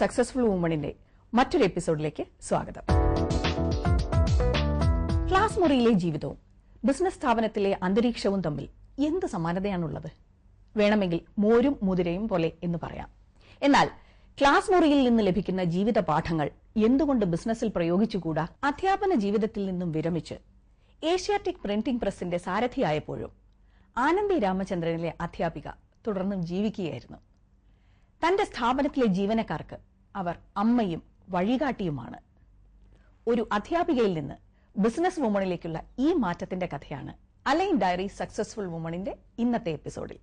Successful വുമണിന്റെ മറ്റൊരു എപ്പിസോഡിലേക്ക് സ്വാഗതം. ക്ലാസ് മുറിയിലെ ജീവിതവും ബിസിനസ് സ്ഥാപനത്തിലെ അന്തരീക്ഷവും തമ്മിൽ എന്ത് സമാനതയാണുള്ളത്? വേണമെങ്കിൽ മോരും മുതിരയും പോലെ എന്ന് പറയാം. എന്നാൽ ക്ലാസ് മുറിയിൽ നിന്ന് ലഭിക്കുന്ന ജീവിത പാഠങ്ങൾ എന്തുകൊണ്ട് ബിസിനസ്സിൽ പ്രയോഗിച്ചുകൂടാ? അധ്യാപന ജീവിതത്തിൽ നിന്നും വിരമിച്ച് ഏഷ്യാറ്റിക് പ്രിന്റിംഗ് പ്രസിന്റെ സാരഥിയായപ്പോഴും ആനന്ദി രാമചന്ദ്രനിലെ അധ്യാപിക തുടർന്നും ജീവിക്കുകയായിരുന്നു. തന്റെ സ്ഥാപനത്തിലെ ജീവനക്കാർക്ക് അവർ അമ്മയും വഴികാട്ടിയുമാണ്. ഒരു അധ്യാപികയിൽ നിന്ന് ബിസിനസ് വുമണിലേക്കുള്ള ഈ മാറ്റത്തിന്റെ കഥയാണ് അലൈൻ ഡയറി സക്സസ്ഫുൾ വുമണിന്റെ ഇന്നത്തെ എപ്പിസോഡിൽ.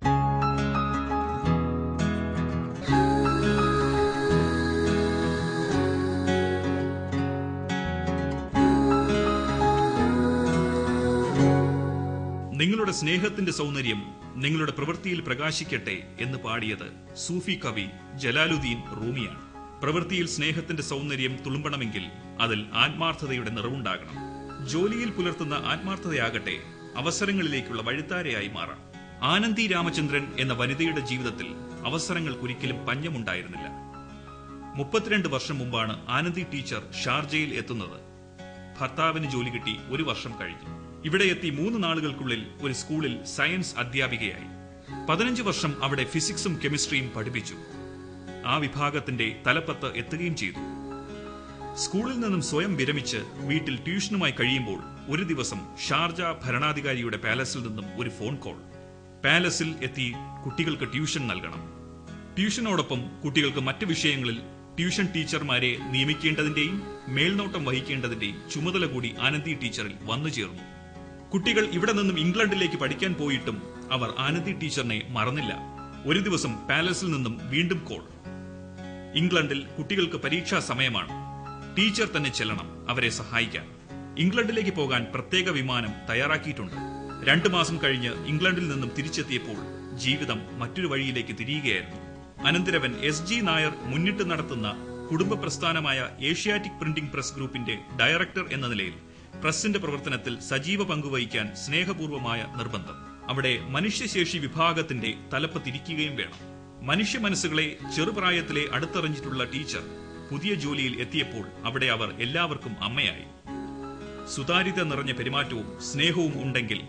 നിങ്ങളുടെ സ്നേഹത്തിന്റെ സൗന്ദര്യം നിങ്ങളുടെ പ്രവൃത്തിയിൽ പ്രകാശിക്കട്ടെ എന്ന് പാടിയത് സൂഫി കവി ജലാലുദ്ദീൻ റൂമിയാണ്. പ്രവൃത്തിയിൽ സ്നേഹത്തിന്റെ സൗന്ദര്യം തുളുമ്പണമെങ്കിൽ അതിൽ ആത്മാർത്ഥതയുടെ നിറവുണ്ടാകണം. ജോലിയിൽ പുലർത്തുന്ന ആത്മാർത്ഥതയാകട്ടെ അവസരങ്ങളിലേക്കുള്ള വഴിത്താരയായി മാറാം. ആനന്ദി രാമചന്ദ്രൻ എന്ന വനിതയുടെ ജീവിതത്തിൽ അവസരങ്ങൾക്കൊരിക്കലും പഞ്ഞമുണ്ടായിരുന്നില്ല. 32 വർഷം മുമ്പാണ് ആനന്ദി ടീച്ചർ ഷാർജയിൽ എത്തുന്നത്. ഭർത്താവിന് ജോലി കിട്ടി 1 വർഷം കഴിഞ്ഞു. ഇവിടെ എത്തി 3 നാളുകൾക്കുള്ളിൽ ഒരു സ്കൂളിൽ സയൻസ് അധ്യാപികയായി. 15 വർഷം അവിടെ ഫിസിക്സും കെമിസ്ട്രിയും പഠിപ്പിച്ചു. ആ വിഭാഗത്തിന്റെ തലപ്പത്ത് എത്തുകയും ചെയ്തു. സ്കൂളിൽ നിന്നും സ്വയം വിരമിച്ച് വീട്ടിൽ ട്യൂഷനുമായി കഴിയുമ്പോൾ ഒരു ദിവസം ഷാർജ ഭരണാധികാരിയുടെ പാലസിൽ നിന്നും ഒരു ഫോൺ കോൾ. പാലസിൽ എത്തി കുട്ടികൾക്ക് ട്യൂഷൻ നൽകണം. ട്യൂഷനോടൊപ്പം കുട്ടികൾക്ക് മറ്റ് വിഷയങ്ങളിൽ ട്യൂഷൻ ടീച്ചർമാരെ നിയമിക്കേണ്ടതിന്റെയും മേൽനോട്ടം വഹിക്കേണ്ടതിന്റെയും ചുമതല കൂടി ആനന്ദി ടീച്ചറിൽ വന്നു ചേർന്നു. കുട്ടികൾ ഇവിടെ നിന്നും ഇംഗ്ലണ്ടിലേക്ക് പഠിക്കാൻ പോയിട്ടും അവർ ആനന്ദി ടീച്ചറിനെ മറന്നില്ല. ഒരു ദിവസം പാലസിൽ നിന്നും വീണ്ടും കോൾ. ഇംഗ്ലണ്ടിൽ കുട്ടികൾക്ക് പരീക്ഷാ സമയമാണ്. ടീച്ചർ തന്നെ ചെല്ലണം അവരെ സഹായിക്കാൻ. ഇംഗ്ലണ്ടിലേക്ക് പോകാൻ പ്രത്യേക വിമാനം തയ്യാറാക്കിയിട്ടുണ്ട്. 2 മാസം കഴിഞ്ഞ് ഇംഗ്ലണ്ടിൽ നിന്നും തിരിച്ചെത്തിയപ്പോൾ ജീവിതം മറ്റൊരു വഴിയിലേക്ക് തിരിയുകയായിരുന്നു. അനന്തരവൻ SG നായർ മുന്നിട്ട് നടത്തുന്ന കുടുംബ പ്രസ്ഥാനമായ ഏഷ്യാറ്റിക് പ്രിന്റിംഗ് പ്രസ് ഗ്രൂപ്പിന്റെ ഡയറക്ടർ എന്ന നിലയിൽ പ്രസിന്റെ പ്രവർത്തനത്തിൽ സജീവ പങ്കുവഹിക്കാൻ സ്നേഹപൂർവമായ നിർബന്ധം. അവിടെ മനുഷ്യശേഷി വിഭാഗത്തിന്റെ തലപ്പത്തിരിക്കുകയും വേണം. മനുഷ്യ മനസ്സുകളെ ചെറുപ്രായത്തിലെ അടുത്തറിഞ്ഞിട്ടുള്ള ടീച്ചർ പുതിയ ജോലിയിൽ എത്തിയപ്പോൾ അവിടെ അവർ എല്ലാവർക്കും അമ്മയായി. സുതാര്യത നിറഞ്ഞ പെരുമാറ്റവും സ്നേഹവും ഉണ്ടെങ്കിൽ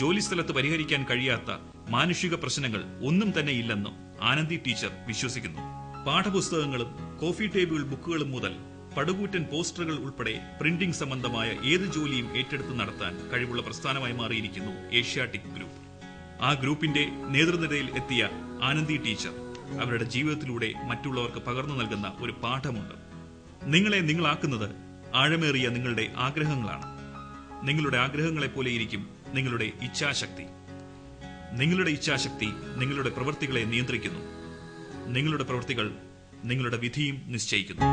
ജോലിസ്ഥലത്ത് പരിഹരിക്കാൻ കഴിയാത്ത മാനുഷിക പ്രശ്നങ്ങൾ ഒന്നും തന്നെ ഇല്ലെന്നും ആനന്ദി ടീച്ചർ വിശ്വസിക്കുന്നു. പാഠപുസ്തകങ്ങളും കോഫി ടേബിൾ ബുക്കുകളും മുതൽ പടുകൂറ്റൻ പോസ്റ്ററുകൾ ഉൾപ്പെടെ പ്രിന്റിംഗ് സംബന്ധമായ ഏത് ജോലിയും ഏറ്റെടുത്ത് നടത്താൻ കഴിവുള്ള പ്രസ്ഥാനമായി മാറിയിരിക്കുന്നു ഏഷ്യാറ്റിക് ഗ്രൂപ്പ്. ആ ഗ്രൂപ്പിന്റെ നേതൃനിരയിൽ എത്തിയ ആനന്ദി ടീച്ചർ അവരുടെ ജീവിതത്തിലൂടെ മറ്റുള്ളവർക്ക് പകർന്നു നൽകുന്ന ഒരു പാഠമുണ്ട്. നിങ്ങളെ നിങ്ങളാക്കുന്നത് ആഴമേറിയ നിങ്ങളുടെ ആഗ്രഹങ്ങളാണ്. നിങ്ങളുടെ ആഗ്രഹങ്ങളെ പോലെയിരിക്കും നിങ്ങളുടെ ഇച്ഛാശക്തി. നിങ്ങളുടെ ഇച്ഛാശക്തി നിങ്ങളുടെ പ്രവൃത്തികളെ നിയന്ത്രിക്കുന്നു. നിങ്ങളുടെ പ്രവൃത്തികൾ നിങ്ങളുടെ വിധിയും നിശ്ചയിക്കുന്നു.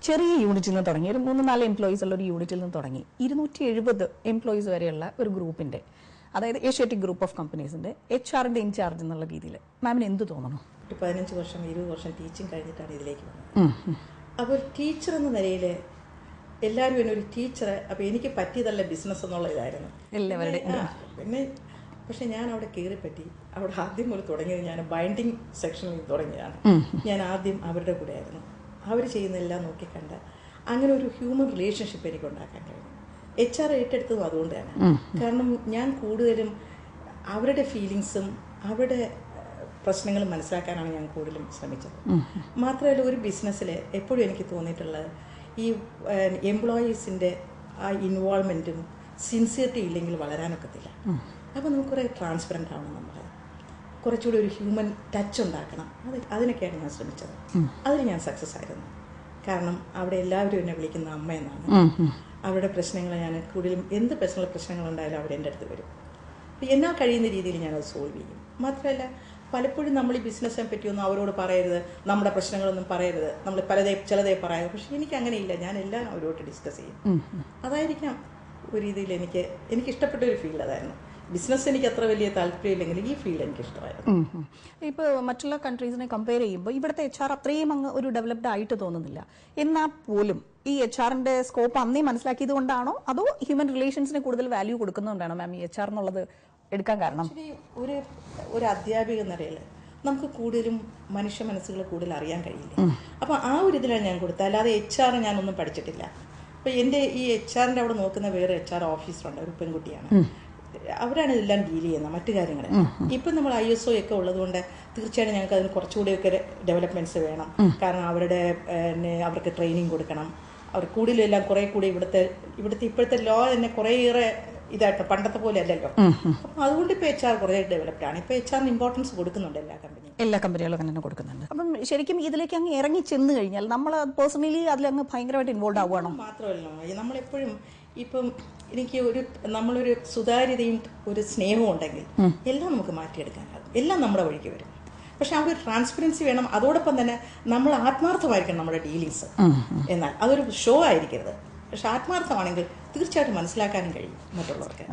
ചെറിയ യൂണിറ്റിൽ നിന്ന് തുടങ്ങി, ഒരു 3-4 എംപ്ലോയീസ് ഉള്ള ഒരു യൂണിറ്റിൽ നിന്ന് തുടങ്ങി 270 എംപ്ലോയീസ് വരെയുള്ള ഒരു ഗ്രൂപ്പിന്റെ, അതായത് ഏഷ്യാറ്റിക് ഗ്രൂപ്പ് ഓഫ് കമ്പനീസിന്റെ HR ഇൻചാർജ് എന്നുള്ള രീതിയിൽ മാമിന് എന്ത് തോന്നുന്നു? 15 വർഷം 20 വർഷം ടീച്ചിങ് കഴിഞ്ഞിട്ടാണ് ഇതിലേക്ക് വന്നത്. അപ്പോൾ ടീച്ചർ എന്ന നിലയിൽ എല്ലാവരും എന്നെ ഒരു ടീച്ചർ, അപ്പോൾ എനിക്ക് പറ്റിയതല്ല ബിസിനസ് എന്നുള്ള ഇതായിരുന്നു എല്ലാവരുടെയും. പിന്നെ പക്ഷെ ഞാൻ അവിടെ കയറിപ്പറ്റി. അവിടെ ആദ്യം മുതൽ തുടങ്ങിയത് ഞാൻ ബൈൻഡിങ് സെക്ഷനിൽ തുടങ്ങിയതാണ്. ഞാൻ ആദ്യം അവരുടെ കൂടെ ആയിരുന്നു. അവർ ചെയ്യുന്നതെല്ലാം നോക്കിക്കണ്ട് അങ്ങനെ ഒരു ഹ്യൂമൻ റിലേഷൻഷിപ്പ് എനിക്ക് ഉണ്ടാക്കാൻ കഴിഞ്ഞു. HR ഏറ്റെടുത്തതും അതുകൊണ്ട് തന്നെ. കാരണം ഞാൻ കൂടുതലും അവരുടെ ഫീലിങ്സും അവരുടെ പ്രശ്നങ്ങളും മനസ്സിലാക്കാനാണ് ഞാൻ കൂടുതലും ശ്രമിച്ചത്. മാത്രമല്ല ഒരു ബിസിനസ്സിൽ എപ്പോഴും എനിക്ക് തോന്നിയിട്ടുള്ളത് ഈ എംപ്ലോയീസിൻ്റെ ആ ഇൻവോൾവ്മെൻറ്റും സിൻസിയറിറ്റി ഇല്ലെങ്കിൽ വളരാനൊക്കത്തില്ല. അപ്പോൾ നമുക്ക് കുറേ ട്രാൻസ്പെറൻ്റ് ആവണം, നമ്മൾ കുറച്ചുകൂടി ഒരു ഹ്യൂമൻ ടച്ച് ഉണ്ടാക്കണം. അതിനൊക്കെയാണ് ഞാൻ ശ്രമിച്ചത്. അതിൽ ഞാൻ സക്സസ് ആയിരുന്നു. കാരണം അവിടെ എല്ലാവരും എന്നെ വിളിക്കുന്ന അമ്മ എന്നാണ്. അവരുടെ പ്രശ്നങ്ങൾ ഞാൻ കൂടുതലും എന്ത് പ്രശ്നങ്ങളുണ്ടായാലും അവർ എൻ്റെ അടുത്ത് വരും. എന്നാൽ കഴിയുന്ന രീതിയിൽ ഞാനത് സോൾവ് ചെയ്യും. മാത്രമല്ല പലപ്പോഴും നമ്മൾ ഈ ബിസിനസ്സിനെ പറ്റിയൊന്നും അവരോട് പറയരുത്, നമ്മുടെ പ്രശ്നങ്ങളൊന്നും പറയരുത്, നമ്മൾ ചിലതേ പറയാം. പക്ഷെ എനിക്ക് അങ്ങനെയില്ല, ഞാൻ എല്ലാം അവരോട് ഡിസ്കസ് ചെയ്യും. അതായിരിക്കാം ഒരു രീതിയിൽ എനിക്ക് ഇഷ്ടപ്പെട്ട ഒരു ഫീൽഡ് അതായിരുന്നു. ബിസിനസ് എനിക്ക് അത്ര വലിയ താല്പര്യമില്ലെങ്കിലും ഈ ഫീൽഡ് എനിക്ക് ഇഷ്ടമായിരുന്നു. ഇപ്പോൾ മറ്റുള്ള കൺട്രീസിനെ കമ്പയർ ചെയ്യുമ്പോൾ ഇവിടുത്തെ HR അത്രയും അങ്ങ് ഒരു ഡെവലപ്ഡ് ആയിട്ട് തോന്നുന്നില്ല. എന്നാൽ പോലും ഈ HR-ന്റെ സ്കോപ്പ് അന്നേ മനസ്സിലാക്കിയത് കൊണ്ടാണോ അതോ ഹ്യൂമൻ റിലേഷൻസിന് കൂടുതൽ വാല്യൂ കൊടുക്കുന്നതുകൊണ്ടാണോ മാം ഈ HR എന്നുള്ളത് എടുക്കാൻ കാരണം? ഒരു അധ്യാപിക എന്ന നിലയിൽ നമുക്ക് കൂടുതലും മനുഷ്യ മനസ്സുകൾ കൂടുതൽ അറിയാൻ കഴിയില്ല. അപ്പോൾ ആ ഒരു ഇതിലാണ് ഞാൻ കൊടുത്തത്. അല്ലാതെ HR ഞാനൊന്നും പഠിച്ചിട്ടില്ല. അപ്പോൾ എൻ്റെ ഈ HR-ന്റെ അവിടെ നോക്കുന്ന വേറെ HR ഓഫീസറുണ്ട്, ഒരു പെൺകുട്ടിയാണ്. അവരാണ് ഇതെല്ലാം ഡീൽ ചെയ്യുന്നത്, മറ്റു കാര്യങ്ങൾ. ഇപ്പം നമ്മൾ ISO ഒക്കെ ഉള്ളതുകൊണ്ട് തീർച്ചയായിട്ടും ഞങ്ങൾക്ക് അതിന് കുറച്ചുകൂടിയൊക്കെ ഡെവലപ്മെന്റ്സ് വേണം. കാരണം അവർക്ക് ട്രെയിനിങ് കൊടുക്കണം. അവർ കൂടുതലെല്ലാം കുറേ കൂടി ഇവിടുത്തെ ഇപ്പോഴത്തെ ലോ തന്നെ കുറേയേറെ ഇതായിട്ട് പണ്ടത്തെ പോലെ അല്ലല്ലോ. അപ്പം അതുകൊണ്ട് ഇപ്പോൾ HR കുറേ ഡെവലപ്ഡ് ആണ്. ഇപ്പോൾ HR-ന് ഇമ്പോർട്ടൻസ് കൊടുക്കുന്നുണ്ട് എല്ലാ കമ്പനികളും അങ്ങനെ കൊടുക്കുന്നുണ്ട്. അപ്പം ശരിക്കും ഇതിലേക്ക് അങ്ങ് ഇറങ്ങി ചെന്ന് കഴിഞ്ഞാൽ നമ്മൾ പേഴ്സണലി അതിലങ്ങ് ഭയങ്കരമായിട്ട് ഇൻവോൾവ് ആവുകയാണോ? മാത്രമല്ല, നമ്മളെപ്പോഴും ഇപ്പം എനിക്ക് നമ്മളൊരു സുതാര്യതയും ഒരു സ്നേഹവും ഉണ്ടെങ്കിൽ എല്ലാം നമുക്ക് മാറ്റിയെടുക്കാനാകും. എല്ലാം നമ്മുടെ വഴിക്ക് വരും. പക്ഷെ ആ ഒരു ട്രാൻസ്പെറൻസി വേണം. അതോടൊപ്പം തന്നെ നമ്മൾ ആത്മാർത്ഥമായിരിക്കണം നമ്മുടെ ഡീലിങ്സ്. എന്നാൽ അതൊരു ഷോ ആയിരിക്കരുത്. പക്ഷെ ആത്മാർത്ഥമാണെങ്കിൽ തീർച്ചയായിട്ടും മനസ്സിലാക്കാനും കഴിയും മറ്റുള്ളവർക്ക്.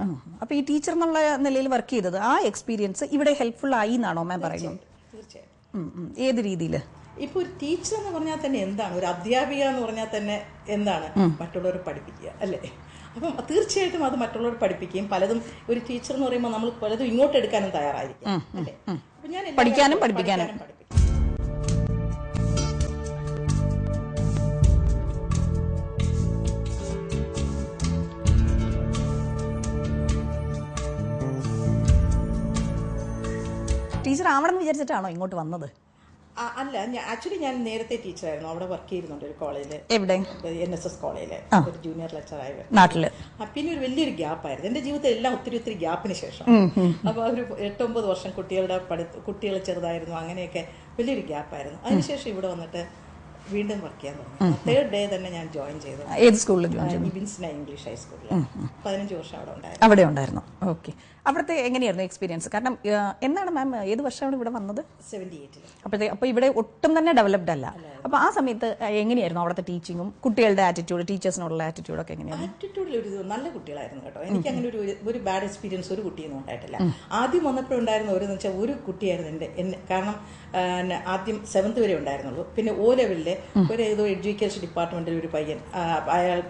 അപ്പോൾ ഈ ടീച്ചർ എന്നുള്ള നിലയിൽ വർക്ക് ചെയ്തത് ആ എക്സ്പീരിയൻസ് ഇവിടെ ഹെൽപ്ഫുൾ ആയി എന്നാണോ മാം പറയുന്നത്? തീർച്ചയായിട്ടും. ഏത് രീതിയിൽ? ഇപ്പോൾ ഒരു ടീച്ചർ എന്ന് പറഞ്ഞാൽ തന്നെ എന്താണ്, ഒരു അധ്യാപിക എന്ന് പറഞ്ഞാൽ തന്നെ എന്താണ്, മറ്റുള്ളവരെ പഠിപ്പിക്കുക അല്ലേ? അപ്പം തീർച്ചയായിട്ടും അത് മറ്റുള്ളവർ പഠിപ്പിക്കുകയും പലതും ഒരു ടീച്ചർ എന്ന് പറയുമ്പോൾ നമ്മൾ പലതും ഇങ്ങോട്ട് എടുക്കാനും തയ്യാറായിരിക്കും അല്ലേ? അപ്പം ഞാൻ പഠിക്കാനും പഠിപ്പിക്കാനും. ടീച്ചർ ആവണമെന്ന് വിചാരിച്ചിട്ടാണോ ഇങ്ങോട്ട് വന്നത്? അല്ല, ആക്ച്വലി ഞാൻ നേരത്തെ ടീച്ചറായിരുന്നു. അവിടെ വർക്ക് ചെയ്യുന്നുണ്ട് ഒരു കോളേജിൽ. എവിടെ? NSS കോളേജിൽ ഒരു ജൂനിയർ ലെക്ചറായി നാട്ടില്. പിന്നെ ഒരു വലിയൊരു ഗ്യാപ്പായിരുന്നു എന്റെ ജീവിതത്തിൽ എല്ലാം ഒത്തിരി ഗ്യാപ്പിന് ശേഷം. അപ്പോൾ ഒരു 8-9 വർഷം കുട്ടികൾ ചെറുതായിരുന്നു, അങ്ങനെയൊക്കെ വലിയൊരു ഗ്യാപ്പായിരുന്നു. അതിനുശേഷം ഇവിടെ വന്നിട്ട് വീണ്ടും വർക്ക് ചെയ്യാൻ തുടങ്ങി. 3rd ഡേ തന്നെ ഞാൻ ജോയിൻ ചെയ്തു. ഏത് സ്കൂളിൽ ജോയിൻ ചെയ്തു? ഇബിൻസിന ഇംഗ്ലീഷ് ഹൈസ്കൂളിൽ 15 വർഷം അവിടെ ഉണ്ടായിരുന്നു. ഓക്കെ. അവിടുത്തെ എങ്ങനെയായിരുന്നു എക്സ്പീരിയൻസ്? കാരണം എന്നാണ് മാം ഏത് വർഷമാണ് ഇവിടെ വന്നത്? 78. അപ്പോൾ ഇവിടെ ഒട്ടും തന്നെ ഡെവലപ്ഡ് അല്ല. അപ്പോൾ ആ സമയത്ത് എങ്ങനെയായിരുന്നു അവിടുത്തെ ടീച്ചിങ്ങും കുട്ടികളുടെ ആറ്റിറ്റ്യൂഡ്, ടീച്ചേഴ്സിനോടുള്ള ആറ്റിറ്റ്യൂഡൊക്കെ എങ്ങനെയായിരുന്നു? ആറ്റിറ്റ്യൂഡിൽ ഒരു നല്ല കുട്ടികളായിരുന്നു കേട്ടോ. എനിക്ക് അങ്ങനെ ഒരു ബാഡ് എക്സ്പീരിയൻസ് ഒരു കുട്ടിയൊന്നും ഉണ്ടായിട്ടില്ല. ആദ്യം വന്നപ്പോഴുണ്ടായിരുന്ന ഒരു വെച്ചാൽ ഒരു കുട്ടിയായിരുന്നു എന്നെ കാരണം ആദ്യം 7th വരെ ഉണ്ടായിരുന്നുള്ളൂ. പിന്നെ O ലെവലിലെ ഏതോ എഡ്യൂക്കേഷൻ ഡിപ്പാർട്ട്മെന്റിൽ ഒരു പയ്യൻ,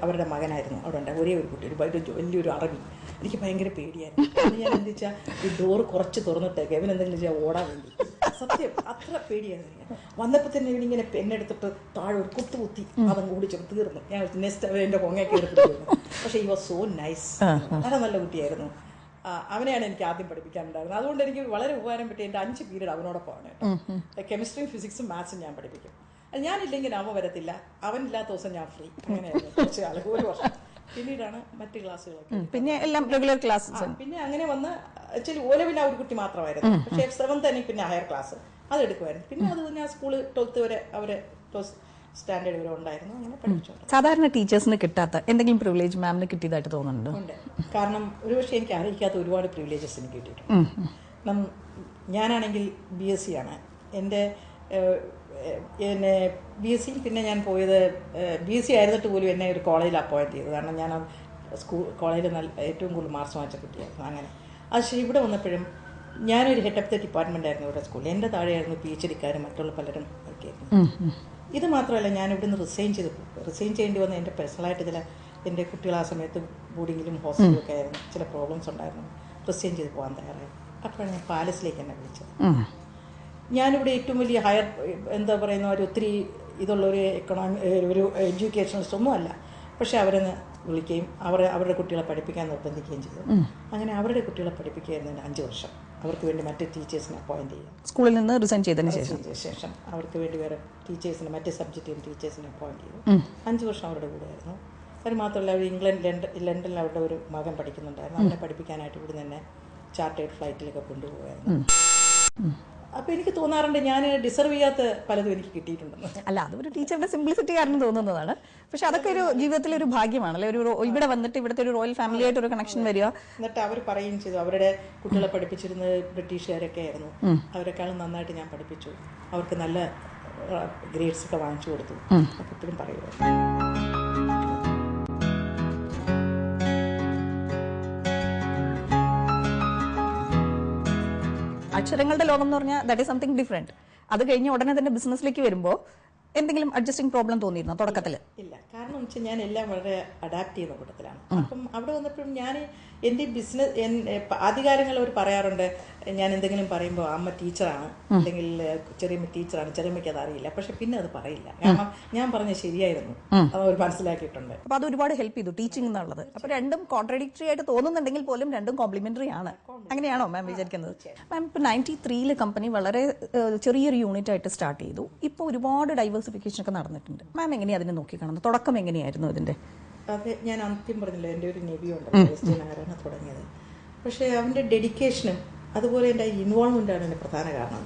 അവരുടെ മകനായിരുന്നു അവിടെ ഉണ്ടായി. ഒരേ ഒരു കുട്ടി, വലിയൊരു അറബി. എനിക്ക് ഭയങ്കര പേടിയായിരുന്നു. ഞാൻ എന്താ വെച്ചാൽ ഈ ഡോറ് കുറച്ച് തുറന്നിട്ടേക്ക് ഇവൻ എന്തെങ്കിലും ചെയ്യാൻ ഓടാൻ വേണ്ടി. സത്യം അത്ര പേടിയായിരുന്നു. വന്നപ്പോൾ തന്നെ ഇവനിങ്ങനെ പെണ്ണെടുത്തിട്ട് താഴെ ഒരു കുത്തി അതങ്ങ് ഓടിച്ചു തീർന്നു. ഞാൻ നെക്സ്റ്റ് എൻ്റെ കൊങ്ങയൊക്കെ എടുത്തിരുന്നു. പക്ഷേ ഈ വാസ് സോ നൈസ്. നല്ല കുട്ടിയായിരുന്നു. അവനെയാണ് എനിക്ക് ആദ്യം പഠിപ്പിക്കാനുണ്ടായിരുന്നത്. അതുകൊണ്ട് എനിക്ക് വളരെ ഉപകാരം പറ്റി. എൻ്റെ 5 പീരീഡ് അവനോടൊപ്പമാണ്. കെമിസ്ട്രിയും ഫിസിക്സും മാത്സും ഞാൻ പഠിപ്പിക്കും. ഞാനില്ലെങ്കിൽ അവൻ വരത്തില്ല, അവനില്ലാത്ത ദിവസം ഞാൻ ഫ്രീ. അങ്ങനെയായിരുന്നു കുറച്ച് കാലം, 1 വർഷം. പിന്നീടാണ് മറ്റ് ക്ലാസ്സുകളൊക്കെ, പിന്നെ എല്ലാം റെഗുലർ ക്ലാസ്. പിന്നെ അങ്ങനെ വന്ന് ആക്ച്വലി O ലെവലിൽ ആ ഒരു കുട്ടി മാത്രമായിരുന്നു. പക്ഷേ 7th എനിക്ക് പിന്നെ ഹയർ ക്ലാസ് അത് എടുക്കുമായിരുന്നു. പിന്നെ അത് ഞാൻ സ്കൂള് 12th വരെ അവരെ സ്റ്റാൻഡേർഡ് വരെ ഉണ്ടായിരുന്നു. അങ്ങനെ പഠിച്ചു. സാധാരണ ടീച്ചേഴ്സിന് കിട്ടാത്ത എന്തെങ്കിലും പ്രിവിലേജ് മാമിന് കിട്ടിയതായിട്ട് തോന്നുന്നുണ്ടോ? ഉണ്ട്. കാരണം ഒരുപക്ഷെ എനിക്ക് അറിയിക്കാത്ത ഒരുപാട് പ്രിവിലേജസ് എനിക്ക് കിട്ടിയിട്ടുണ്ട്. ഞാനാണെങ്കിൽ BSc ആണ്. എൻ്റെ BSc പിന്നെ ഞാൻ പോയത് BSc ആയിരുന്നിട്ട് പോലും എന്നെ ഒരു കോളേജിൽ അപ്പോയിൻറ്റ് ചെയ്തു. കാരണം ഞാൻ കോളേജിൽ ഏറ്റവും കൂടുതൽ മാർക്സ് വാങ്ങിച്ച കുട്ടിയായിരുന്നു. അങ്ങനെ അത് ശരി. ഇവിടെ വന്നപ്പോഴും ഞാനൊരു ഹെഡ് ഓഫ് ദ ഡിപ്പാർട്ട്മെൻ്റ് ആയിരുന്നു ഇവിടെ സ്കൂളിൽ. എൻ്റെ താഴെയായിരുന്നു PhD-ക്കാരും മറ്റുള്ള പലരും ഒക്കെ ആയിരുന്നു. ഇത് മാത്രമല്ല, ഞാൻ ഇവിടുന്ന് റിസൈൻ ചെയ്യേണ്ടി വന്ന എൻ്റെ പേഴ്സണലായിട്ട് എൻ്റെ കുട്ടികൾ ആ സമയത്ത് ബോർഡിങ്ങിലും ഹോസ്റ്റലിലും ഒക്കെ ആയിരുന്നു. ചില പ്രോബ്ലംസ് ഉണ്ടായിരുന്നു. റിസൈൻ ചെയ്ത് പോകാൻ തയ്യാറായി. അപ്പോഴാണ് ഞാൻ പാലസിലേക്ക് എന്നെ വിളിച്ചത്. ഞാനിവിടെ ഏറ്റവും വലിയ ഹയർ എന്താ പറയുന്ന ഒത്തിരി ഇതുള്ള ഒരു എഡ്യൂക്കേഷനിസ്റ്റ് ഒന്നും അല്ല. പക്ഷെ അവരെന്ന് വിളിക്കുകയും അവരുടെ കുട്ടികളെ പഠിപ്പിക്കാൻ നിർബന്ധിക്കുകയും ചെയ്തു. അങ്ങനെ അവരുടെ കുട്ടികളെ പഠിപ്പിക്കുകയായിരുന്നു 5 വർഷം. അവർക്ക് വേണ്ടി മറ്റ് ടീച്ചേഴ്സിനെ അപ്പോയിൻറ്റ് ചെയ്യാം. സ്കൂളിൽ നിന്ന് റിസൈൻ ചെയ്തതിന് ശേഷം അവർക്ക് വേണ്ടി വേറെ ടീച്ചേഴ്സിനെ, മറ്റ് സബ്ജക്റ്റിന് ടീച്ചേഴ്സിനെ അപ്പോയിൻറ്റ് ചെയ്തു. 5 വർഷം അവരുടെ കൂടെയായിരുന്നു. അത് മാത്രമല്ല, അവർ ലണ്ടനിൽ അവരുടെ ഒരു മകൻ പഠിക്കുന്നുണ്ടായിരുന്നു. അവനെ പഠിപ്പിക്കാനായിട്ട് ഇവിടെ തന്നെ ചാർട്ടേഡ് ഫ്ലൈറ്റിലൊക്കെ കൊണ്ടുപോകുമായിരുന്നു. അപ്പോൾ എനിക്ക് തോന്നാറുണ്ട് ഞാൻ ഡിസർവ് ചെയ്യാത്ത പലതും എനിക്ക് കിട്ടിയിട്ടുണ്ടെന്ന്. അല്ല, അതൊരു ടീച്ചറുടെ സിംപ്ലിസിറ്റി കാരണം തോന്നുന്നതാണ്. പക്ഷെ അതൊക്കെ ഒരു ജീവിതത്തിലെ ഒരു ഭാഗ്യമാണല്ലേ. ഇവിടെ വന്നിട്ട് ഇവിടുത്തെ ഒരു റോയൽ ഫാമിലിയായിട്ട് ഒരു കണക്ഷൻ വരിക. എന്നിട്ട് അവർ പറയുകയും ചെയ്തു, അവരുടെ കുട്ടികളെ പഠിപ്പിച്ചിരുന്നത് ബ്രിട്ടീഷുകാരൊക്കെ ആയിരുന്നു. അവരെക്കാളും നന്നായിട്ട് ഞാൻ പഠിപ്പിച്ചു. അവർക്ക് നല്ല ഗ്രേഡ്സ് ഒക്കെ വാങ്ങിച്ചു കൊടുത്തു. അപ്പോൾ ഇപ്പോഴും പറയുക. അക്ഷരങ്ങളുടെ ലോകം എന്ന് പറഞ്ഞാൽ ദാറ്റ് ഈസ് സംതിങ് ഡിഫറെന്റ്. അത് കഴിഞ്ഞ് ഉടനെ തന്നെ ബിസിനസ്സിലേക്ക് വരുമ്പോൾ എന്തെങ്കിലും അഡ്ജസ്റ്റിംഗ് പ്രോബ്ലം തോന്നിയിരുന്നോ തുടക്കത്തിൽ? ഇല്ല, കാരണം എന്ന് വെച്ചാൽ ഞാൻ എല്ലാം വളരെ അഡാപ്റ്റ് ചെയ്യുന്ന കൂട്ടത്തിലാണ്. അപ്പം അവിടെ വന്നപ്പോഴും ഞാൻ എൻ്റെ ബിസിനസ് ആദ്യകാലങ്ങൾ അവർ പറയാറുണ്ട്, ഞാൻ എന്തെങ്കിലും പറയുമ്പോൾ അമ്മ ടീച്ചറാണ് അല്ലെങ്കിൽ ചെറിയമ്മ ടീച്ചറാണ്, ചെറിയമ്മയ്ക്ക് അത് അറിയില്ല. പക്ഷെ പിന്നെ അത് പറയില്ല, കാരണം ഞാൻ പറഞ്ഞ ശരിയായിരുന്നു, അത് അവർ മനസ്സിലാക്കിയിട്ടുണ്ട്. അപ്പൊ അത് ഒരുപാട് ഹെൽപ്പ് ചെയ്തു ടീച്ചിങ് എന്നുള്ളത്. അപ്പൊ രണ്ടും കോൺട്രഡിക്ടറി ആയിട്ട് തോന്നുന്നുണ്ടെങ്കിൽ പോലും രണ്ടും കോംപ്ലിമെന്ററി ആണ്. അങ്ങനെയാണോ മാം വിചാരിക്കുന്നത്? മാം ഇപ്പൊ 93 കമ്പനി വളരെ ചെറിയൊരു യൂണിറ്റ് ആയിട്ട് സ്റ്റാർട്ട് ചെയ്തു. ഇപ്പോൾ ഒരുപാട് ഡൈവേഴ്സിഫിക്കേഷൻ ഒക്കെ നടന്നിട്ടുണ്ട്. മാം എങ്ങനെയാണ് അതിനെ നോക്കിക്കാണുന്നത്? തുടക്കം എങ്ങനെയായിരുന്നു അതിന്റെ? അതെ, ഞാൻ ആദ്യം പറഞ്ഞില്ല, എൻ്റെ ഒരു നെവി ഉണ്ടല്ലോ നാരായണ തുടങ്ങിയത്. പക്ഷേ അവൻ്റെ ഡെഡിക്കേഷനും അതുപോലെ എൻ്റെ ഇൻവോൾവ്മെൻ്റാണ് എൻ്റെ പ്രധാന കാരണം.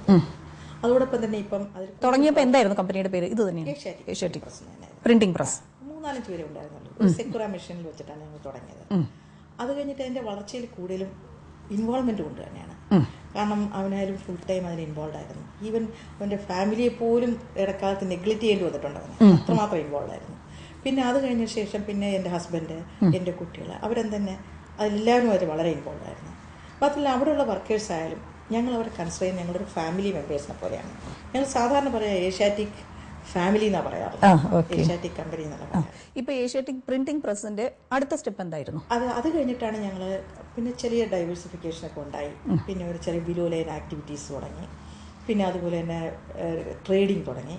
അതോടൊപ്പം തന്നെ ഇപ്പം അതിൽ തുടങ്ങിയപ്പോൾ എന്തായിരുന്നു കമ്പനിയുടെ പേര്? ഇത് തന്നെയാണ്, ഏഷ്യാറ്റിക് പ്രിന്റിംഗ് പ്രസ്. 3-4 പേരെ ഉണ്ടായിരുന്നുള്ളൂ. ഒരു സെക്യൂറ മെഷീനിൽ വെച്ചിട്ടാണ് ഞങ്ങൾ തുടങ്ങിയത്. അത് കഴിഞ്ഞിട്ട് അതിൻ്റെ വളർച്ചയിൽ കൂടുതലും ഇൻവോൾവ്മെന്റ് കൊണ്ട് തന്നെയാണ്. കാരണം അവനായാലും ഫുൾ ടൈം അതിന് ഇൻവോൾവ് ആയിരുന്നു. ഈവൻ അവൻ്റെ ഫാമിലിയെ പോലും ഇടക്കാലത്ത് നെഗ്ലക്റ്റ് ചെയ്യേണ്ടി വന്നിട്ടുണ്ട്. അവന് അത്രമാത്രം ഇൻവോൾവ് ആയിരുന്നു. പിന്നെ അത് കഴിഞ്ഞ ശേഷം പിന്നെ എൻ്റെ ഹസ്ബൻഡ്, എൻ്റെ കുട്ടികൾ, അവരും തന്നെ അതെല്ലാവരും അവർ വളരെ ഇൻവോൾവ് ആയിരുന്നു. മാത്രമല്ല അവിടെയുള്ള വർക്കേഴ്സ് ആയാലും ഞങ്ങൾ അവരെ കൺസിഡർ ചെയ്യുന്നത് ഞങ്ങളൊരു ഫാമിലി മെമ്പേഴ്സിനെ പോലെയാണ്. ഞങ്ങൾ സാധാരണ പറയാം ഏഷ്യാറ്റിക് ഫാമിലി എന്നാ പറയാറുള്ളത്, ഏഷ്യാറ്റിക് കമ്പനി എന്നല്ല പറയാം. ഇപ്പൊ ഏഷ്യാറ്റിക് പ്രിന്റിംഗ് പ്രസിന്റെ അടുത്ത സ്റ്റെപ്പ് എന്തായിരുന്നു? അത് കഴിഞ്ഞിട്ടാണ് ഞങ്ങൾ പിന്നെ ചെറിയ ഡൈവേഴ്സിഫിക്കേഷൻ ഒക്കെ ഉണ്ടായി. പിന്നെ ഒരു ചെറിയ ബിലോ ലൈൻ ആക്ടിവിറ്റീസ് തുടങ്ങി. പിന്നെ അതുപോലെ തന്നെ ട്രേഡിംഗ് തുടങ്ങി.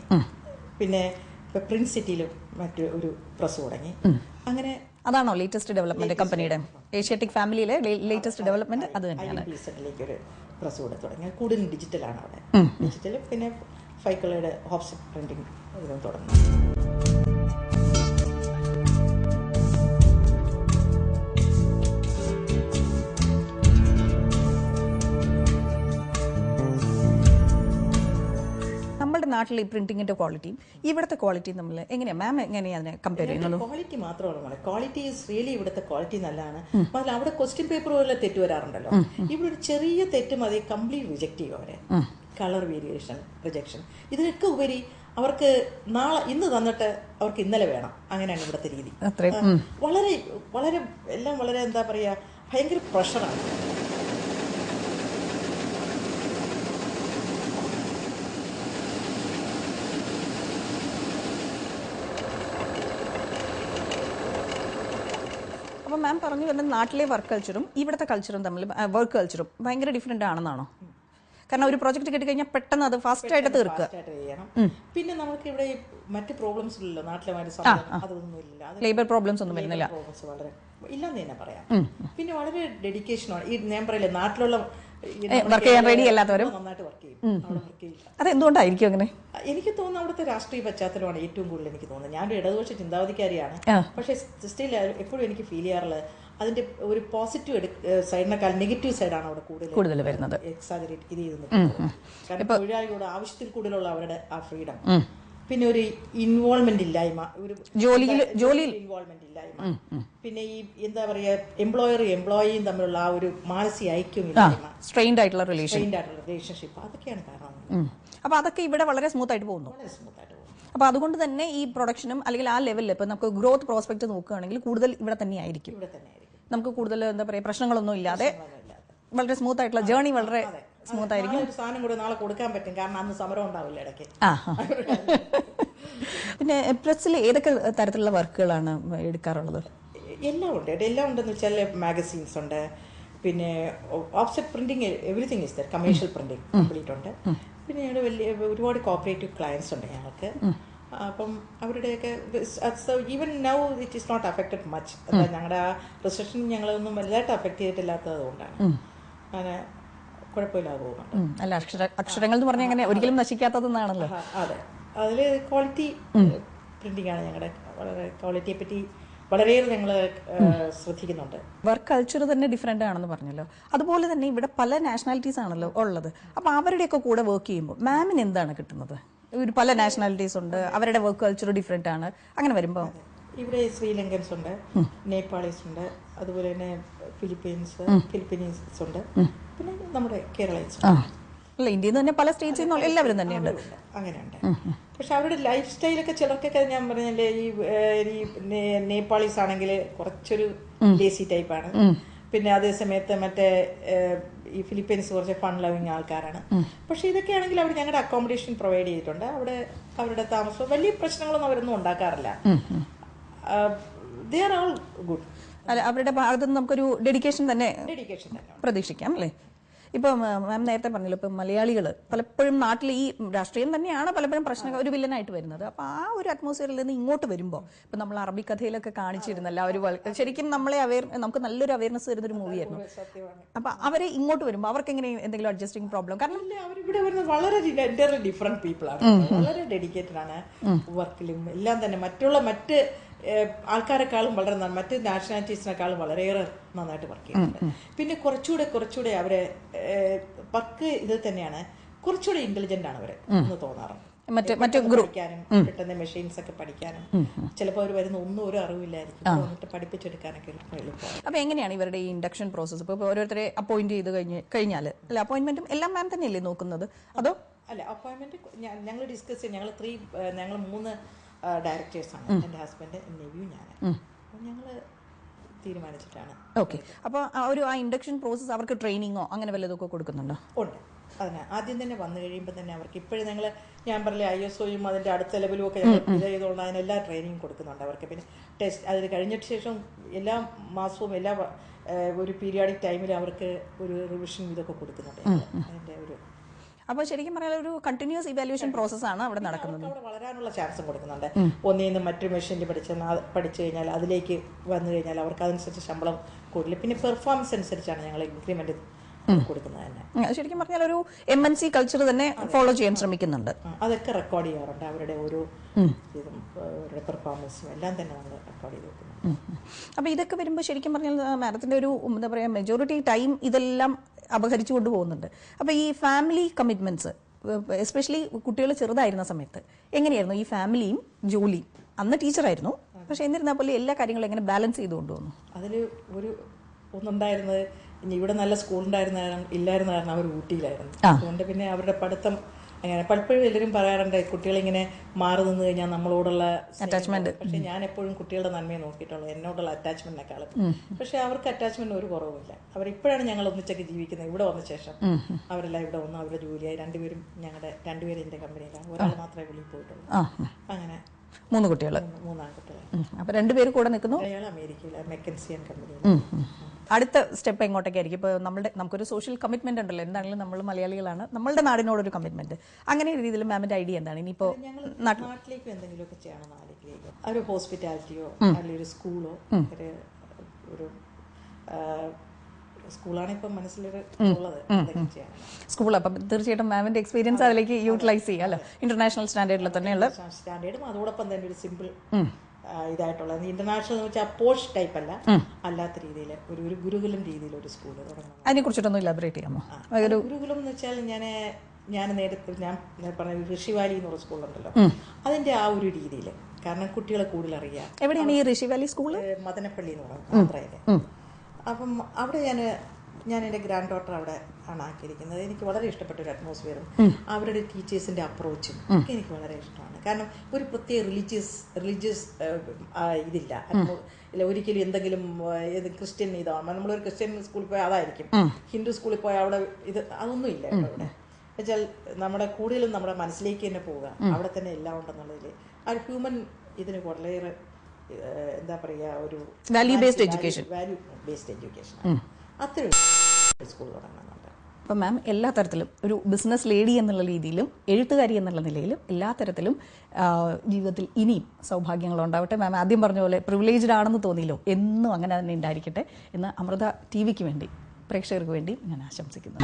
പിന്നെ ഇപ്പൊ പ്രിന്റ് സിറ്റിയിലും മറ്റു ഒരു പ്രസ് തുടങ്ങി. അങ്ങനെ അതാണോ ലേറ്റസ്റ്റ് ഡെവലപ്മെന്റ് കമ്പനിയുടെ? ഏഷ്യാറ്റിക് ഫാമിലിയിലെ ലേറ്റസ്റ്റ് ഡെവലപ്മെന്റ് അത് തന്നെയാണ്. ഒരു പ്രസ് കൂടെ തുടങ്ങി. കൂടുതലും ഡിജിറ്റലാണ് അവിടെ. ഡിജിറ്റലും പിന്നെ 5 കളറുടെ ഓഫ്സെറ്റ് പ്രിന്റിംഗ് ഇതും തുടങ്ങി. നമ്മുടെ നാട്ടിലെ ഈ പ്രിന്റിങ്ങിന്റെ ക്വാളിറ്റിയും ഇവിടുത്തെ ക്വാളിറ്റിയും തമ്മിൽ എങ്ങനെയാണ് മാം എങ്ങനെയാണ് അതിനെ കമ്പയർ ചെയ്യുന്നത്? ക്വാളിറ്റി മാത്രമല്ല, ക്വാളിറ്റി ഈസ് റിയലി ഇവിടുത്തെ ക്വാളിറ്റി നല്ലതാണ്. മാത്രമല്ല അവിടെ ക്വസ്റ്റ്യൻ പേപ്പർ പോലെ തെറ്റ് വരാറുണ്ടല്ലോ. ഇവിടെ ഒരു ചെറിയ തെറ്റ് മതി കംപ്ലീറ്റ് റിജക്ട് ചെയ്യും അവരെ. കളർ വേരിയേഷൻ, റിജക്ഷൻ, ഇതിനൊക്കെ ഉപരി അവർക്ക് ഇന്ന് തന്നിട്ട് അവർക്ക് ഇന്നലെ വേണം. അങ്ങനെയാണ് ഇവിടുത്തെ രീതി. വളരെ വളരെ എല്ലാം വളരെ എന്താ പറയാ, ഭയങ്കര പ്രഷറാണ്. അപ്പോൾ മാം പറഞ്ഞു വരുന്നത് നാട്ടിലെ വർക്ക് കൾച്ചറും ഇവിടുത്തെ കൾച്ചറും തമ്മിൽ, വർക്ക് കൾച്ചറും ഭയങ്കര ഡിഫറെന്റ് ആണെന്നാണോ? കാരണം ഒരു പ്രോജക്റ്റ് കിട്ടിക്കഴിഞ്ഞാൽ പെട്ടെന്ന് അത് ഫാസ്റ്റ് ആയിട്ട് തീർക്കുക. പിന്നെ നമുക്ക് ഇവിടെ മറ്റ് പ്രോബ്ലംസ് ഇല്ലല്ലോ, നാട്ടിലെ അതൊന്നും ഇല്ല. ലേബർ പ്രോബ്ലംസ് ഒന്നും വരുന്നില്ല, വളരെ ഇല്ലെന്ന് തന്നെ പറയാം. പിന്നെ വളരെ ഡെഡിക്കേഷനാണ്. ഈ ഞാൻ പറയില്ലേ, നാട്ടിലുള്ള വർക്ക് ചെയ്യാൻ റെഡി അല്ലാത്തവരും നന്നായിട്ട് വർക്ക് ചെയ്യും. അതെന്തുകൊണ്ടായിരിക്കും അങ്ങനെ? എനിക്ക് തോന്നുന്നു അവിടുത്തെ രാഷ്ട്രീയ പശ്ചാത്തലമാണ് ഏറ്റവും കൂടുതൽ എനിക്ക് തോന്നുന്നത്. ഞാനൊരു ഇടതുപക്ഷ ചിന്താഗതിക്കാരിയാണ്. പക്ഷെ സ്റ്റിൽ എപ്പോഴും എനിക്ക് ഫീൽ ചെയ്യാറുള്ളത് അതിന്റെ ഒരു പോസിറ്റീവ് സൈഡിനേക്കാൾ നെഗറ്റീവ് സൈഡാണ് അവിടെ കൂടുതൽ വരുന്നത്. എക്സാജറേറ്റ് ഇത് ചെയ്ത് കാരണം തൊഴിലാളികളുടെ ആവശ്യത്തിൽ കൂടുതലുള്ള അവരുടെ ആ ഫ്രീഡം, പിന്നെ ഒരു ഇൻവോൾവ്മെന്റ് ഇല്ലായ്മ, ഒരു ജോലിയിൽ ഇൻവോൾവ്മെന്റ് ഇല്ലായ്മ, പിന്നെ ഈ എന്താ പറയാ എംപ്ലോയിയും തമ്മിലുള്ള ആ ഒരു മാനസിക ഐക്യം ഇല്ലായ്മ, സ്ട്രെയിൻഡ് ആയിട്ടുള്ള റിലേഷൻഷിപ്പ്, അതൊക്കെയാണ് കാരണം. അപ്പൊ അതൊക്കെ ഇവിടെ വളരെ സ്മൂത്ത് ആയിട്ട് പോകുന്നു. അപ്പൊ അതുകൊണ്ട് തന്നെ ഈ പ്രൊഡക്ഷനും അല്ലെങ്കിൽ ആ ലെവലിൽ ഇപ്പൊ നമുക്ക് ഗ്രോത്ത് പ്രോസ്പെക്ട് നോക്കുകയാണെങ്കിൽ കൂടുതൽ ഇവിടെ തന്നെ ആയിരിക്കും. നമുക്ക് കൂടുതൽ എന്താ പറയാ പ്രശ്നങ്ങളൊന്നും ഇല്ലാതെ വളരെ സ്മൂത്ത് ആയിട്ടുള്ള ജേർണി, വളരെ സ്മൂത്ത് ആയിരിക്കും. സാധനം കൂടെ നാളെ കൊടുക്കാൻ പറ്റും, കാരണം അന്ന് സമരം ഉണ്ടാവില്ല ഇടയ്ക്ക്. പിന്നെ പ്രസ്സിൽ ഏതൊക്കെ തരത്തിലുള്ള വർക്കുകളാണ് എടുക്കാറുള്ളത്? എല്ലാം ഉണ്ട്. എല്ലാം ഉണ്ടെന്ന് വെച്ചാൽ മാഗസീൻസ് ഉണ്ട്, പിന്നെ offset printing, everything is there. Commercial printing complete ഉണ്ട്. പിന്നെ ഞങ്ങളുടെ വലിയ ഒരുപാട് കോപ്പറേറ്റീവ് ക്ലയൻസ് ഉണ്ട് ഞങ്ങൾക്ക്. അപ്പം അവരുടെയൊക്കെ even now it is not affected much. ഞങ്ങളുടെ ആ റിസപ്ഷൻ ഞങ്ങളൊന്നും വലുതായിട്ട് അഫക്റ്റ് ചെയ്തിട്ടില്ലാത്തത് കൊണ്ടാണ് അങ്ങനെ കുഴപ്പമില്ലാതെ പോകുന്നുണ്ട്. അല്ല, അക്ഷരങ്ങൾ എന്ന് പറഞ്ഞാൽ അങ്ങനെ ഒരിക്കലും നശിക്കാത്തതെന്നാണല്ലോ. അതെ, അതിൽ ക്വാളിറ്റി പ്രിന്റിംഗ് ആണ് ഞങ്ങളുടെ. വളരെ ക്വാളിറ്റിയെ പറ്റി വളരെയേറെ ഞങ്ങൾ ശ്രദ്ധിക്കുന്നുണ്ട്. വർക്ക് കൾച്ചർ തന്നെ ഡിഫറെന്റ് ആണെന്ന് പറഞ്ഞല്ലോ. അതുപോലെ തന്നെ ഇവിടെ പല നാഷണാലിറ്റീസ് ആണല്ലോ ഉള്ളത്. അപ്പൊ അവരുടെയൊക്കെ കൂടെ വർക്ക് ചെയ്യുമ്പോൾ മാമിന് എന്താണ് കിട്ടുന്നത്? ഒരു പല നാഷണാലിറ്റീസ് ഉണ്ട്, അവരുടെ വർക്ക് കൾച്ചർ ഡിഫറെന്റ് ആണ്. അങ്ങനെ വരുമ്പോൾ ഇവിടെ ശ്രീലങ്കൻസ് ഉണ്ട്, നേപ്പാളീസ് ഉണ്ട്, അതുപോലെ തന്നെ ഫിലിപ്പീനീസ് ഉണ്ട്, പിന്നെ നമ്മുടെ കേരളീസ്. അല്ല, ഇന്ത്യയിൽ നിന്ന് തന്നെ പല സ്റ്റേറ്റ്സിൽ നിന്നുള്ള എല്ലാവരും തന്നെയുണ്ട്. അങ്ങനെയുണ്ട്. പക്ഷെ അവരുടെ ലൈഫ് സ്റ്റൈലൊക്കെ ചിലർക്കൊക്കെ ഞാൻ പറഞ്ഞല്ലേ, ഈ നേപ്പാളീസ് ആണെങ്കിൽ കുറച്ചൊരു ലേസി ടൈപ്പാണ്. പിന്നെ അതേ സമയത്ത് മറ്റേ ഈ ഫിലിപ്പീൻസ് കുറച്ച് ഫൺ ലവിങ് ആൾക്കാരാണ്. പക്ഷേ ഇതൊക്കെയാണെങ്കിൽ അവർ ഞങ്ങളുടെ അക്കോമഡേഷൻ പ്രൊവൈഡ് ചെയ്തിട്ടുണ്ട്. അവിടെ അവരുടെ താമസം വലിയ പ്രശ്നങ്ങളൊന്നും അവരൊന്നും ഉണ്ടാക്കാറില്ല. They are all good. അല്ല, അവരുടെ ഭാഗത്ത് നിന്ന് നമുക്കൊരു ഡെഡിക്കേഷൻ തന്നെ പ്രതീക്ഷിക്കാം അല്ലേ? ഇപ്പൊ മാം നേരത്തെ പറഞ്ഞല്ലോ, ഇപ്പൊ മലയാളികൾ പലപ്പോഴും നാട്ടിൽ ഈ രാഷ്ട്രീയം തന്നെയാണ് പലപ്പോഴും പ്രശ്നം ഒരു വില്ലനായിട്ട് വരുന്നത്. അപ്പൊ ആ ഒരു അറ്റ്മോസ്ഫിയറിൽ നിന്ന് ഇങ്ങോട്ട് വരുമ്പോൾ ഇപ്പൊ നമ്മൾ അറബി കഥയിലൊക്കെ കാണിച്ചിരുന്നല്ലോ, ശരിക്കും നമ്മളെ നമുക്ക് നല്ലൊരു അവയർനെസ് വരുന്ന ഒരു മൂവിയായിരുന്നു. അപ്പൊ അവരെ ഇങ്ങോട്ട് വരുമ്പോൾ അവർക്ക് എങ്ങനെ എന്തെങ്കിലും അഡ്ജസ്റ്റിംഗ് പ്രോബ്ലം? കാരണം അവരിവിടെ വരുന്നത് വളരെ ഡിഫറെന്റ് പീപ്പിൾ ആണ്, വളരെ ഡെഡിക്കേറ്റഡ് ആണ് വർക്കിലും എല്ലാം തന്നെ. മറ്റ് ആൾക്കാരെക്കാളും വളരെ മറ്റ് നാഷണാലിറ്റീസിനെക്കാളും വളരെയേറെ നന്നായിട്ട് വർക്ക് ചെയ്യുന്നുണ്ട്. പിന്നെ കുറച്ചുകൂടെ അവരെ വർക്ക് ഇതിൽ തന്നെയാണ്, കുറച്ചുകൂടെ ഇന്റലിജന്റ് ആണ് അവര് എന്ന് തോന്നാറുണ്ട്. പഠിക്കാനും പെട്ടെന്ന് മെഷീൻസ് ഒക്കെ പഠിക്കാനും ചിലപ്പോൾ അവർ വരുന്ന ഒന്നും ഒരു അറിവില്ലായിരിക്കും, വന്നിട്ട് പഠിപ്പിച്ചെടുക്കാനൊക്കെ എളുപ്പമാണ്. അപ്പൊ എങ്ങനെയാണ് ഇവരുടെ ഈ ഇൻഡക്ഷൻ പ്രോസസ്? ഇപ്പൊ ഓരോരുത്തരെ അപ്പോയിന്റ് ചെയ്ത് കഴിഞ്ഞാൽ അല്ല, അപ്പോയിന്റ്മെന്റും എല്ലാം മാം തന്നെയല്ലേ നോക്കുന്നത്? അതോ അല്ല, അപ്പോയിന്റ്മെന്റ് ഞങ്ങൾ ഡിസ്കസ് ചെയ്യും. ഞങ്ങൾ 3 ഡയറക്ടേഴ്സാണ്, എൻ്റെ ഹസ്ബൻഡ്, നെവ്യൂ, ഞാൻ. അപ്പം ഞങ്ങൾ തീരുമാനിച്ചിട്ടാണ്. ഓക്കെ. അപ്പോൾ ആ ഇൻഡക്ഷൻ പ്രോസസ് അവർക്ക് ട്രെയിനിങ്ങോ അങ്ങനെ വല്ലതൊക്കെ കൊടുക്കുന്നുണ്ടോ? ഉണ്ട്. അതിന് ആദ്യം തന്നെ വന്നു കഴിയുമ്പോൾ തന്നെ അവർക്ക് ഇപ്പോഴും ഞാൻ പറഞ്ഞില്ലേ ISOയും അതിൻ്റെ അടുത്ത ലെവലും ഒക്കെ ഇത് ചെയ്തുകൊണ്ട് അതിനെല്ലാം ട്രെയിനിങ് കൊടുക്കുന്നുണ്ട് അവർക്ക്. പിന്നെ ടെസ്റ്റ് അതിന് കഴിഞ്ഞിട്ട് ശേഷം എല്ലാ മാസവും ഒരു പീരിയോഡിക് ടൈമിൽ അവർക്ക് ഒരു റിവിഷൻ ഇതൊക്കെ കൊടുക്കുന്നുണ്ട്. അതിൻ്റെ ഒരു അപ്പോൾ ശരിക്കും പറയാൻ ഒരു കണ്ടിന്യൂസ് ഇവാലുവേഷൻ പ്രോസസ്സാണ് അവിടെ നടക്കുന്നത്. അവിടെ വളരാനുള്ള ചാൻസും കൊടുക്കുന്നുണ്ട്. ഒന്നിൽ നിന്ന് മറ്റൊരു മെഷീനിൽ പഠിച്ചു കഴിഞ്ഞാൽ അതിലേക്ക് വന്നു കഴിഞ്ഞാൽ അവർക്ക് അതനുസരിച്ച് ശമ്പളം കൂടില്ല. പിന്നെ പെർഫോമൻസ് അനുസരിച്ചാണ് ഞങ്ങൾ ഇൻക്രിമെന്റ് കൊടുക്കുന്നത് തന്നെ. ശരിക്കും പറഞ്ഞാൽ ഒരു MNC കൾച്ചർ തന്നെ ഫോളോ ചെയ്യാൻ ശ്രമിക്കുന്നുണ്ട്. അതൊക്കെ റെക്കോർഡ് ചെയ്യാറുണ്ട്. അവരുടെ ഓരോ ഇതും അവരുടെ പെർഫോമൻസും എല്ലാം തന്നെ നമ്മൾ റെക്കോർഡ് ചെയ്ത് വെക്കുന്നുണ്ട്. അപ്പോൾ ഇതൊക്കെ വരുമ്പോൾ ശരിക്കും പറഞ്ഞാൽ മാഡത്തിൻ്റെ ഒരു എന്താ പറയുക മെജോറിറ്റി ടൈം ഇതെല്ലാം അപഹരിച്ചു കൊണ്ടുപോകുന്നുണ്ട്. അപ്പോൾ ഈ ഫാമിലി കമ്മിറ്റ്മെന്റ്സ് എസ്പെഷ്യലി കുട്ടികൾ ചെറുതായിരുന്ന സമയത്ത് എങ്ങനെയായിരുന്നു ഈ ഫാമിലിയും ജോലിയും? അന്ന് ടീച്ചറായിരുന്നു, പക്ഷെ എന്നിരുന്നാൽ പോലും എല്ലാ കാര്യങ്ങളും എങ്ങനെ ബാലൻസ് ചെയ്ത് കൊണ്ടുപോകുന്നു? അതിൽ ഒന്നുണ്ടായിരുന്നത്, ഇവിടെ നല്ല സ്കൂളുണ്ടായിരുന്ന ഇല്ലായിരുന്ന കാരണം അവർ ഊട്ടിയിലായിരുന്നു. അതുകൊണ്ട് പിന്നെ അവരുടെ പഠിത്തം അങ്ങനെ പലപ്പോഴും എല്ലാവരും പറയാറുണ്ട് കുട്ടികളിങ്ങനെ മാറി നിന്ന് കഴിഞ്ഞാൽ നമ്മളോടുള്ള അറ്റാച്ച്മെന്റ്. പക്ഷെ ഞാൻ എപ്പോഴും കുട്ടികളുടെ നന്മയെ നോക്കിയിട്ടുള്ളൂ, എന്നോടുള്ള അറ്റാച്ച്മെന്റിനേക്കാളും. പക്ഷെ അവർക്ക് അറ്റാച്ച്മെന്റ് ഒരു കുറവുമില്ല. അവരിപ്പോഴാണ് ഞങ്ങൾ ഒന്നിച്ചൊക്കെ ജീവിക്കുന്നത്. ഇവിടെ വന്ന ശേഷം അവരെല്ലാം ഇവിടെ വന്നു, അവരുടെ ജോലിയായി. രണ്ടുപേരും എൻ്റെ കമ്പനിയിലാണ്. ഒരാൾ മാത്രമേ വെളിയിൽ പോയിട്ടുള്ളൂ. അങ്ങനെ 3 കുട്ടികൾ, 3 ആൺകുട്ടികൾ. അപ്പൊ 2 പേര് കൂടെ നിൽക്കുന്നു. അയാൾ അമേരിക്കയിലെ മെക്കൻസിയൻ കമ്പനിയിൽ. അടുത്ത സ്റ്റെപ്പ് എങ്ങോട്ടൊക്കെയായിരിക്കും? ഇപ്പോൾ നമുക്കൊരു സോഷ്യൽ കമ്മിറ്റ്മെന്റ് ഉണ്ടല്ലോ, എന്താണെങ്കിലും നമ്മൾ മലയാളികളാണ്, നമ്മളുടെ നാടിനോടൊരു കമ്മിറ്റ്മെന്റ്. അങ്ങനെ ഒരു രീതിയിൽ മാമിന്റെ ഐഡിയ എന്താണ്? ഇനിയിപ്പോൾ നാട്ടിലേക്ക് എന്തെങ്കിലുമൊക്കെ ചെയ്യണം, നാട്ടിലേക്ക് ഒരു ഹോസ്പിറ്റാലിറ്റിയോ അല്ലെങ്കിൽ ഒരു സ്കൂളോ, ഒരു സ്കൂളാണ് ഇപ്പം മനസ്സിലൊരു ഉള്ളത്. സ്കൂൾ അപ്പം തീർച്ചയായിട്ടും മാമിന്റെ എക്സ്പീരിയൻസ് അതിലേക്ക് യൂട്ടിലൈസ് ചെയ്യുക അല്ല, ഇന്റർനാഷണൽ സ്റ്റാൻഡേർഡിൽ തന്നെയുള്ള സ്റ്റാൻഡേർഡും അതോടൊപ്പം തന്നെ ഒരു സിമ്പിൾ ഇതായിട്ടുള്ളത്. ഇന്റർനാഷണൽ എന്ന് വെച്ചാൽ പോഷ് ടൈപ്പ് അല്ല, അല്ലാത്ത രീതിയിൽ ഒരു ഗുരുകുലം രീതിയിൽ ഒരു സ്കൂൾ തുടങ്ങണം. അതിനെ കുറിച്ചിട്ടൊന്ന് ഇലാബറേറ്റ് ചെയ്യാമോ? ഗുരുകുലം എന്ന് വെച്ചാൽ ഞാൻ നേരത്തെ ഞാൻ പറഞ്ഞ ഋഷിവാലി എന്ന് പറഞ്ഞ സ്കൂളുണ്ടല്ലോ, അതിന്റെ ആ ഒരു രീതിയിൽ. കാരണം കുട്ടികളെ കൂടുതൽ അറിയാം. എവിടെയാണ് ഈ ഋഷിവാലി സ്കൂൾ? മദനപ്പള്ളി എന്ന് പറയുന്നത് ആന്ധ്രയിലെ. അപ്പം അവിടെ ഞാൻ എൻ്റെ ഗ്രാൻഡ് ഡോട്ടർ അവിടെ ആണ് ആക്കിയിരിക്കുന്നത്. എനിക്ക് വളരെ ഇഷ്ടപ്പെട്ട ഒരു അറ്റ്മോസ്ഫിയറും അവരുടെ ടീച്ചേഴ്സിൻ്റെ അപ്രോച്ചും ഒക്കെ എനിക്ക് വളരെ ഇഷ്ടമാണ്. കാരണം ഒരു പ്രത്യേക റിലീജിയസ് ഇതില്ല. ഒരിക്കലും എന്തെങ്കിലും ക്രിസ്ത്യൻ ഇതാണ്, നമ്മളൊരു ക്രിസ്ത്യൻ സ്കൂളിൽ പോയാൽ അതായിരിക്കും, ഹിന്ദു സ്കൂളിൽ പോയാൽ അവിടെ അതൊന്നും ഇല്ല കേട്ടോ. ഇവിടെ വെച്ചാൽ നമ്മുടെ കൂടുതലും നമ്മുടെ മനസ്സിലേക്ക് തന്നെ പോവുക, അവിടെ തന്നെ എല്ലാം ഉണ്ടെന്നുള്ളതിൽ ആ ഒരു ഹ്യൂമൻ ഇതിന് വളരെയേറെ എന്താ പറയുക, ഒരു വാല്യൂ ബേസ്ഡ് എഡ്യൂക്കേഷൻ അത്രയും സ്കൂൾ തുടങ്ങുന്നുണ്ട്. അപ്പം മാം എല്ലാ തരത്തിലും ഒരു ബിസിനസ് ലേഡി എന്നുള്ള രീതിയിലും എഴുത്തുകാരി എന്നുള്ള നിലയിലും എല്ലാ തരത്തിലും ജീവിതത്തിൽ ഇനിയും സൗഭാഗ്യങ്ങൾ ഉണ്ടാവട്ടെ. മാം ആദ്യം പറഞ്ഞ പോലെ പ്രിവിലേജ്ഡ് ആണെന്ന് തോന്നിയല്ലോ, എന്നും അങ്ങനെ തന്നെ ഉണ്ടായിരിക്കട്ടെ എന്ന് അമൃത TVക്ക് വേണ്ടി, പ്രേക്ഷകർക്ക് വേണ്ടി ഞാൻ ആശംസിക്കുന്നു.